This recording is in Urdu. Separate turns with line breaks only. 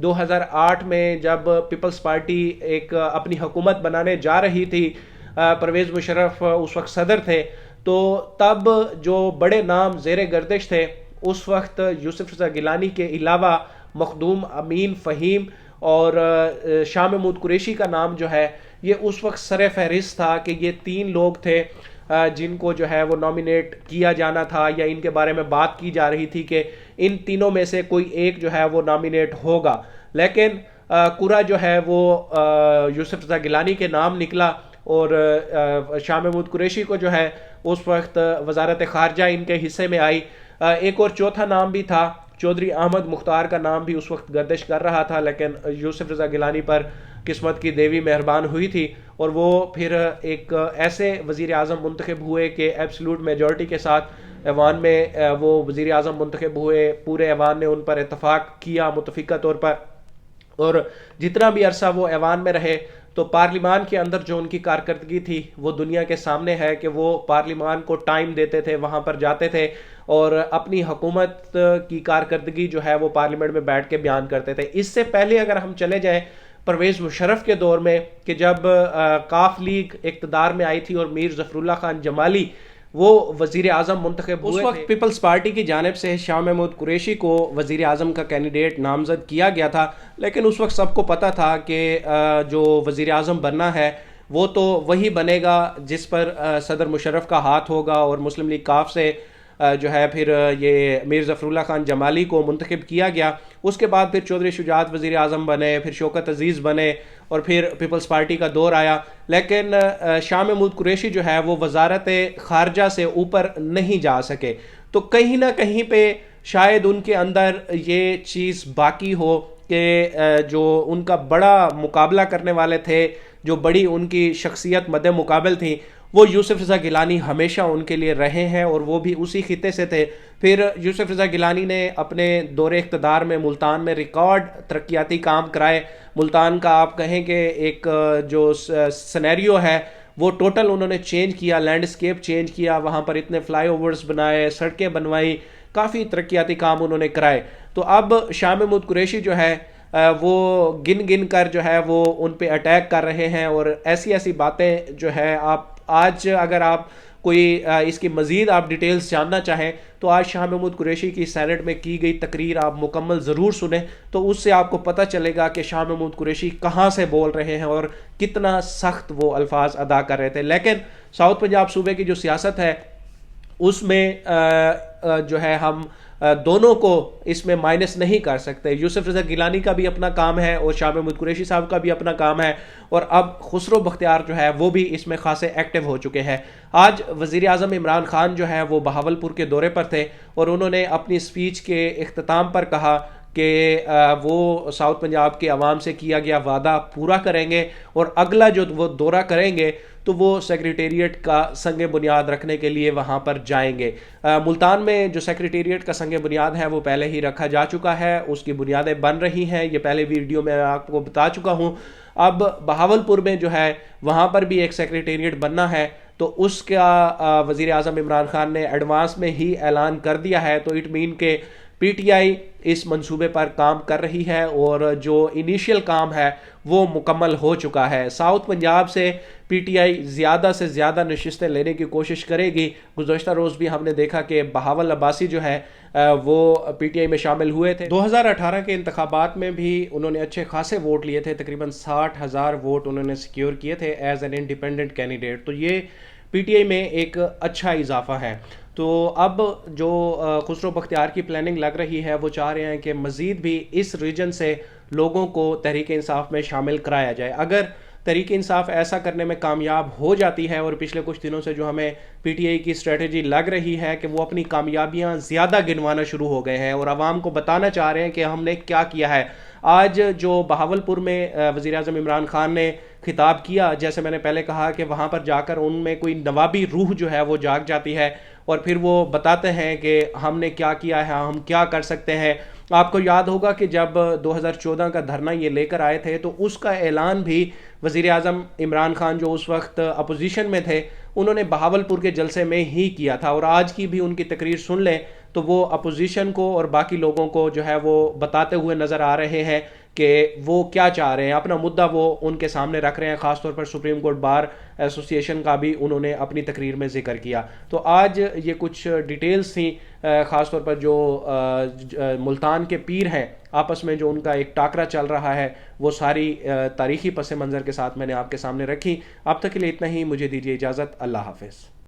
2008 میں جب پیپلز پارٹی ایک اپنی حکومت بنانے جا رہی تھی، پرویز مشرف اس وقت صدر تھے، تو تب جو بڑے نام زیر گردش تھے اس وقت یوسف رضا گیلانی کے علاوہ مخدوم امین فہیم اور شاہ محمود قریشی کا نام جو ہے یہ اس وقت سر فہرست تھا کہ یہ 3 لوگ تھے جن کو جو ہے وہ نامینیٹ کیا جانا تھا، یا ان کے بارے میں بات کی جا رہی تھی کہ ان تینوں میں سے کوئی ایک جو ہے وہ نامینیٹ ہوگا، لیکن قرعہ جو ہے وہ یوسف رضا گیلانی کے نام نکلا، اور شاہ محمود قریشی کو جو ہے اس وقت وزارت خارجہ ان کے حصے میں آئی۔ ایک اور چوتھا نام بھی تھا، چودھری احمد مختار کا نام بھی اس وقت گردش کر رہا تھا، لیکن یوسف رضا گیلانی پر قسمت کی دیوی مہربان ہوئی تھی اور وہ پھر ایک ایسے وزیر اعظم منتخب ہوئے کہ ایبسلوٹ میجورٹی کے ساتھ ایوان میں وہ وزیر اعظم منتخب ہوئے، پورے ایوان نے ان پر اتفاق کیا متفقہ طور پر، اور جتنا بھی عرصہ وہ ایوان میں رہے تو پارلیمان کے اندر جو ان کی کارکردگی تھی وہ دنیا کے سامنے ہے کہ وہ پارلیمان کو ٹائم دیتے تھے، وہاں پر جاتے تھے اور اپنی حکومت کی کارکردگی جو ہے وہ پارلیمنٹ میں بیٹھ کے بیان کرتے تھے۔ اس سے پہلے اگر ہم چلے جائیں پرویز مشرف کے دور میں، کہ جب کاف لیگ اقتدار میں آئی تھی اور میر ظفر اللہ خان جمالی وہ وزیر اعظم منتخب ہوئے، اس وقت پیپلز پارٹی کی جانب سے شاہ محمود قریشی کو وزیر اعظم کا کینڈیڈیٹ نامزد کیا گیا تھا، لیکن اس وقت سب کو پتا تھا کہ جو وزیر اعظم بننا ہے وہ تو وہی بنے گا جس پر صدر مشرف کا ہاتھ ہوگا، اور مسلم لیگ کاف سے جو ہے پھر یہ میر ظفر اللہ خان جمالی کو منتخب کیا گیا۔ اس کے بعد پھر چودھری شجاعت وزیر اعظم بنے، پھر شوکت عزیز بنے، اور پھر پیپلز پارٹی کا دور آیا، لیکن شاہ محمود قریشی جو ہے وہ وزارت خارجہ سے اوپر نہیں جا سکے۔ تو کہیں نہ کہیں پہ شاید ان کے اندر یہ چیز باقی ہو کہ جو ان کا بڑا مقابلہ کرنے والے تھے، جو بڑی ان کی شخصیت مد مقابل تھی، وہ یوسف رضا گیلانی ہمیشہ ان کے لیے رہے ہیں، اور وہ بھی اسی خطے سے تھے۔ پھر یوسف رضا گیلانی نے اپنے دور اقتدار میں ملتان میں ریکارڈ ترقیاتی کام کرائے۔ ملتان کا آپ کہیں کہ ایک جو سینیریو ہے وہ ٹوٹل انہوں نے چینج کیا، لینڈسکیپ چینج کیا، وہاں پر اتنے فلائی اوورز بنائے، سڑکیں بنوائی، کافی ترقیاتی کام انہوں نے کرائے۔ تو اب شاہ محمود قریشی جو ہے وہ گن گن کر جو ہے وہ ان پہ اٹیک کر رہے ہیں، اور ایسی ایسی باتیں جو ہے آپ آج اگر آپ کوئی اس کی مزید آپ ڈیٹیلز جاننا چاہیں تو آج شاہ محمود قریشی کی سینٹ میں کی گئی تقریر آپ مکمل ضرور سنیں، تو اس سے آپ کو پتہ چلے گا کہ شاہ محمود قریشی کہاں سے بول رہے ہیں اور کتنا سخت وہ الفاظ ادا کر رہے تھے۔ لیکن ساؤتھ پنجاب صوبے کی جو سیاست ہے اس میں جو ہے ہم دونوں کو اس میں مائنس نہیں کر سکتے۔ یوسف رضا گیلانی کا بھی اپنا کام ہے اور شاہ محمود قریشی صاحب کا بھی اپنا کام ہے، اور اب خسرو بختیار جو ہے وہ بھی اس میں خاصے ایکٹیو ہو چکے ہیں۔ آج وزیر اعظم عمران خان جو ہے وہ بہاولپور کے دورے پر تھے، اور انہوں نے اپنی سپیچ کے اختتام پر کہا کہ وہ ساؤتھ پنجاب کے عوام سے کیا گیا وعدہ پورا کریں گے، اور اگلا جو وہ دورہ کریں گے تو وہ سیکریٹریٹ کا سنگ بنیاد رکھنے کے لیے وہاں پر جائیں گے۔ ملتان میں جو سیکریٹریٹ کا سنگ بنیاد ہے وہ پہلے ہی رکھا جا چکا ہے، اس کی بنیادیں بن رہی ہیں، یہ پہلے ویڈیو میں آپ کو بتا چکا ہوں۔ اب بہاولپور میں جو ہے وہاں پر بھی ایک سیکریٹریٹ بننا ہے، تو اس کا وزیر اعظم عمران خان نے ایڈوانس میں ہی اعلان کر دیا ہے، تو اٹ مین کہ پی ٹی آئی اس منصوبے پر کام کر رہی ہے، اور جو انیشیل کام ہے وہ مکمل ہو چکا ہے۔ ساؤتھ پنجاب سے پی ٹی آئی زیادہ سے زیادہ نشستیں لینے کی کوشش کرے گی۔ گزشتہ روز بھی ہم نے دیکھا کہ بہاول عباسی جو ہے وہ پی ٹی آئی میں شامل ہوئے تھے۔ 2018 کے انتخابات میں بھی انہوں نے اچھے خاصے ووٹ لیے تھے، تقریباً 60,000 ووٹ انہوں نے سیکیور کیے تھے ایز این انڈیپینڈنٹ کینڈیڈیٹ، تو یہ پی ٹی آئی میں ایک اچھا اضافہ ہے۔ تو اب جو خسرو بختیار کی پلاننگ لگ رہی ہے وہ چاہ رہے ہیں کہ مزید بھی اس ریجن سے لوگوں کو تحریک انصاف میں شامل کرایا جائے۔ اگر تحریک انصاف ایسا کرنے میں کامیاب ہو جاتی ہے، اور پچھلے کچھ دنوں سے جو ہمیں پی ٹی آئی کی اسٹریٹجی لگ رہی ہے کہ وہ اپنی کامیابیاں زیادہ گنوانا شروع ہو گئے ہیں اور عوام کو بتانا چاہ رہے ہیں کہ ہم نے کیا کیا ہے۔ آج جو بہاولپور میں وزیر اعظم عمران خان نے خطاب کیا، جیسے میں نے پہلے کہا کہ وہاں پر جا کر ان میں کوئی نوابی روح جو ہے وہ جاگ جاتی ہے، اور پھر وہ بتاتے ہیں کہ ہم نے کیا کیا ہے، ہم کیا کر سکتے ہیں۔ آپ کو یاد ہوگا کہ جب 2014 کا دھرنا یہ لے کر آئے تھے تو اس کا اعلان بھی وزیر اعظم عمران خان جو اس وقت اپوزیشن میں تھے انہوں نے بہاولپور کے جلسے میں ہی کیا تھا، اور آج کی بھی ان کی تقریر سن لیں تو وہ اپوزیشن کو اور باقی لوگوں کو جو ہے وہ بتاتے ہوئے نظر آ رہے ہیں کہ وہ کیا چاہ رہے ہیں، اپنا مدعا وہ ان کے سامنے رکھ رہے ہیں. خاص طور پر سپریم کورٹ بار ایسوسی ایشن کا بھی انہوں نے اپنی تقریر میں ذکر کیا. تو آج یہ کچھ ڈیٹیلز تھیں، خاص طور پر جو ملتان کے پیر ہیں آپس میں جو ان کا ایک ٹاکرا چل رہا ہے، وہ ساری تاریخی پس منظر کے ساتھ میں نے آپ کے سامنے رکھی. اب تک کے لیے اتنا ہی، مجھے دیجیے اجازت. اللہ حافظ.